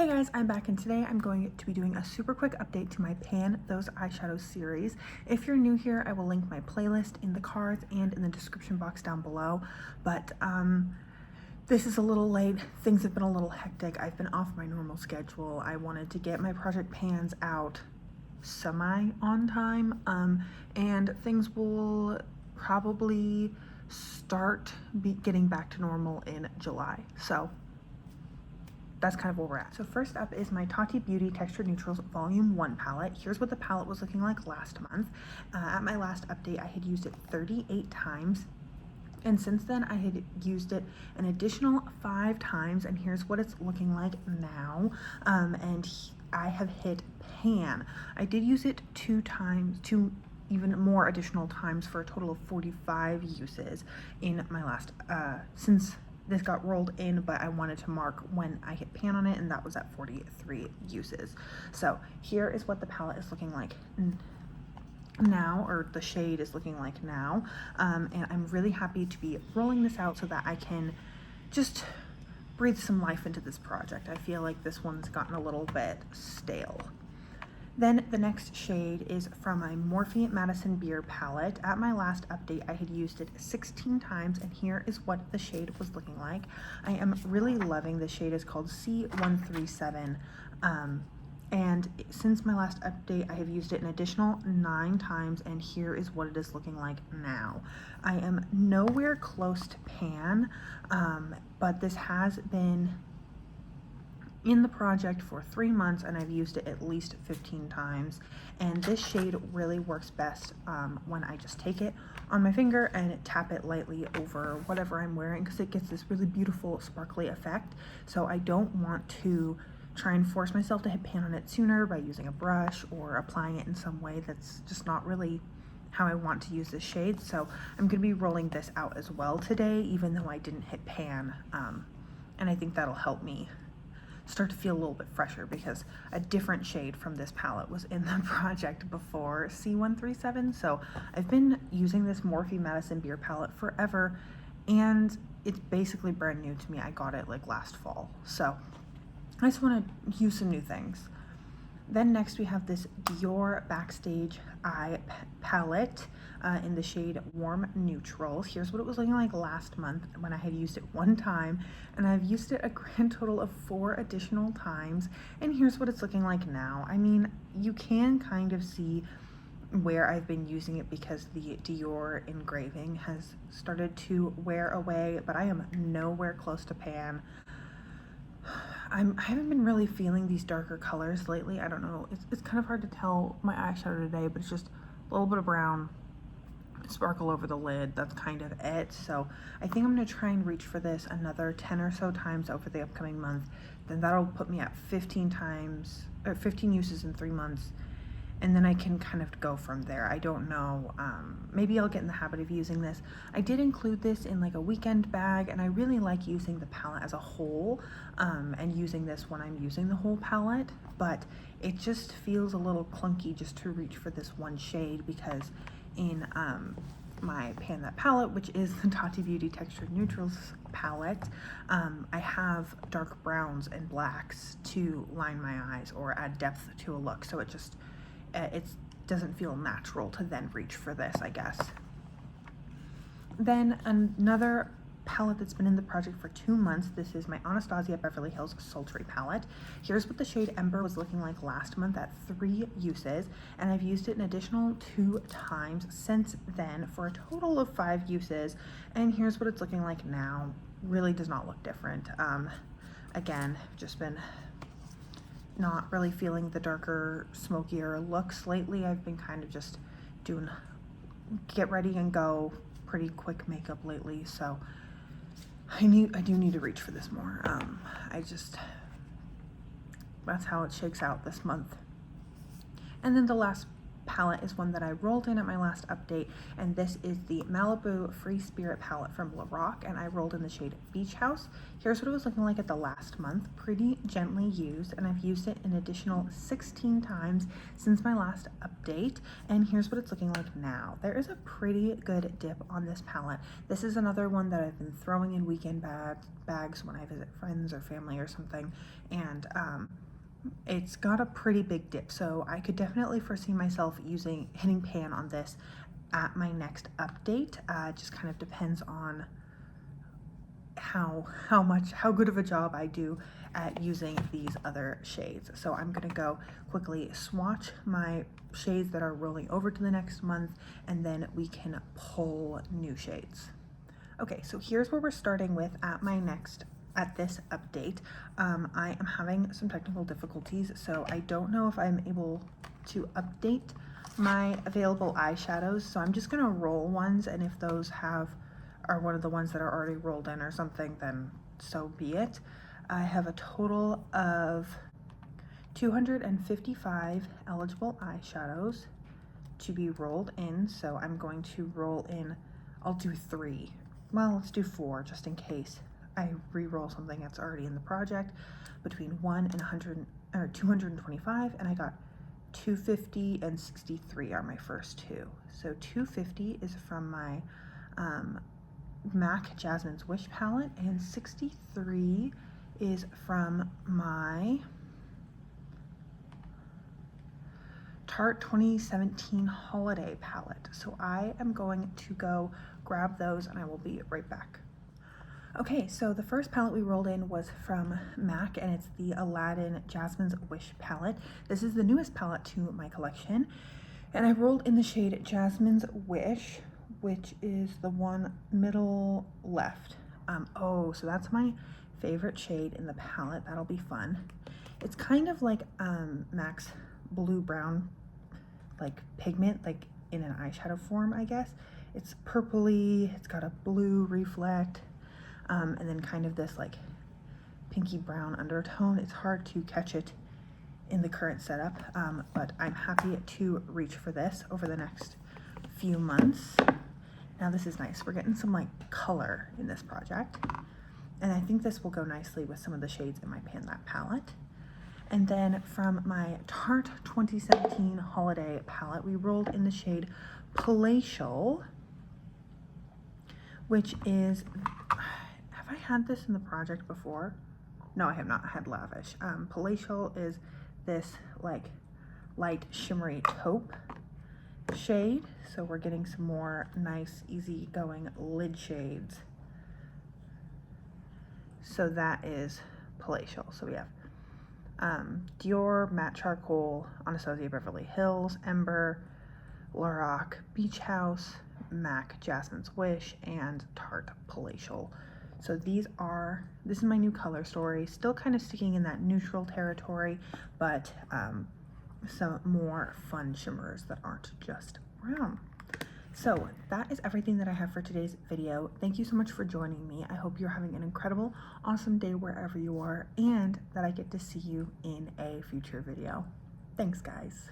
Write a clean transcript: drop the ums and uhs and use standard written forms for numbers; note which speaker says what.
Speaker 1: Hey guys, I'm back and today I'm going to be doing a super quick update to my Pan Those Eyeshadows series. If you're new here, I will link my playlist in the cards and in the description box down below. But this is a little late. Things have been a little hectic. I've been off my normal schedule. I wanted to get my project pans out semi on time, and things will probably start getting back to normal in July. So that's kind of where we're at. So first up is my Tati Beauty Textured Neutrals Volume 1 palette. Here's what the palette was looking like last month. At my last update, I had used it 38 times. And since then, I had used it an additional 5 times, and here's what it's looking like now. I have hit pan. I did use it 2 times, 2 even more additional times, for a total of 45 uses in my last, since this got rolled in, but I wanted to mark when I hit pan on it, and that was at 43 uses. So here is what the palette is looking like now, or the shade is looking like now, and I'm really happy to be rolling this out so that I can just breathe some life into this project. I feel like this one's gotten a little bit stale. Then the next shade is from my Morphe Madison Beer palette. At my last update, I had used it 16 times, and here is what the shade was looking like. I am really loving the shade. It's called C137. And since my last update, I have used it an additional 9 times, and here is what it is looking like now. I am nowhere close to pan, but this has been in the project for 3 months, and I've used it at least 15 times. And this shade really works best when I just take it on my finger and tap it lightly over whatever I'm wearing, because it gets this really beautiful sparkly effect. So I don't want to try and force myself to hit pan on it sooner by using a brush or applying it in some way that's just not really how I want to use this shade. So I'm going to be rolling this out as well today, even though I didn't hit pan, and I think that'll help me start to feel a little bit fresher, because a different shade from this palette was in the project before C137. So I've been using this Morphe Madison Beer palette forever, and it's basically brand new to me. I got it like last fall, so I just want to use some new things. Then next we have this Dior Backstage Eye palette in the shade Warm Neutrals. Here's what it was looking like last month when I had used it 1 time, and I've used it a grand total of 4 additional times, and here's what it's looking like now. I mean, you can kind of see where I've been using it because the Dior engraving has started to wear away, but I am nowhere close to pan. I haven't been really feeling these darker colors lately. I don't know. It's kind of hard to tell my eyeshadow today, but it's just a little bit of brown, sparkle over the lid. That's kind of it. So I think I'm going to try and reach for this another 10 or so times over the upcoming month. Then that'll put me at 15 times, or 15 uses in 3 months. And then I can kind of go from there. I don't know. Maybe I'll get in the habit of using this. I did include this in like a weekend bag, and I really like using the palette as a whole, and using this when I'm using the whole palette, but it just feels a little clunky just to reach for this one shade, because in my Pan That palette, which is the Tati Beauty Textured Neutrals palette, I have dark browns and blacks to line my eyes or add depth to a look, so it just it doesn't feel natural to then reach for this, I guess. Then another palette that's been in the project for 2 months. This is my Anastasia Beverly Hills Sultry palette. Here's what the shade Ember was looking like last month at 3 uses, and I've used it an additional 2 times since then for a total of 5 uses, and here's what it's looking like now. Really does not look different. Again, just been not really feeling the darker, smokier looks lately. I've been kind of just doing get ready and go pretty quick makeup lately, so I do need to reach for this more. That's how it shakes out this month. And then the last palette is one that I rolled in at my last update, and this is the Malibu Free Spirit palette from Lorac, and I rolled in the shade Beach House. Here's what it was looking like at the last month. Pretty gently used, and I've used it an additional 16 times since my last update, and here's what it's looking like now. There is a pretty good dip on this palette. This is another one that I've been throwing in weekend bags when I visit friends or family or something, and it's got a pretty big dip, so I could definitely foresee myself hitting pan on this at my next update. It just kind of depends on how good of a job I do at using these other shades. So I'm gonna go quickly swatch my shades that are rolling over to the next month, and then we can pull new shades. Okay, so here's where we're starting with at this update. I am having some technical difficulties, so I don't know if I'm able to update my available eyeshadows, so I'm just gonna roll ones, and if those are one of the ones that are already rolled in or something, then so be it. I have a total of 255 eligible eyeshadows to be rolled in, so I'm going to roll in, I'll do 3. Well, let's do 4 just in case I re-roll something that's already in the project. Between 1 and 100 or 225, and I got 250 and 63 are my first two. So 250 is from my MAC Jasmine's Wish palette, and 63 is from my Tarte 2017 Holiday palette. So I am going to go grab those, and I will be right back. Okay, so the first palette we rolled in was from MAC, and it's the Aladdin Jasmine's Wish palette. This is the newest palette to my collection, and I rolled in the shade Jasmine's Wish, which is the one middle left. Oh, so that's my favorite shade in the palette. That'll be fun. It's kind of like MAC's blue-brown like pigment, like in an eyeshadow form, I guess. It's purpley, it's got a blue reflect, and then kind of this like pinky brown undertone. It's hard to catch it in the current setup, but I'm happy to reach for this over the next few months. Now this is nice. We're getting some like color in this project, and I think this will go nicely with some of the shades in my Pan That palette. And then from my Tarte 2017 Holiday palette, we rolled in the shade Palatial, which is, have I had this in the project before? No, I have not. I had Lavish. Palatial is this like light shimmery taupe shade. So we're getting some more nice, easygoing lid shades. So that is Palatial. So we have Dior, Matte Charcoal, Anastasia Beverly Hills, Ember, Lorac, Beach House, MAC Jasmine's Wish, and Tarte Palatial. So this is my new color story, still kind of sticking in that neutral territory, but some more fun shimmers that aren't just brown. So that is everything that I have for today's video. Thank you so much for joining me. I hope you're having an incredible, awesome day wherever you are, and that I get to see you in a future video. Thanks, guys.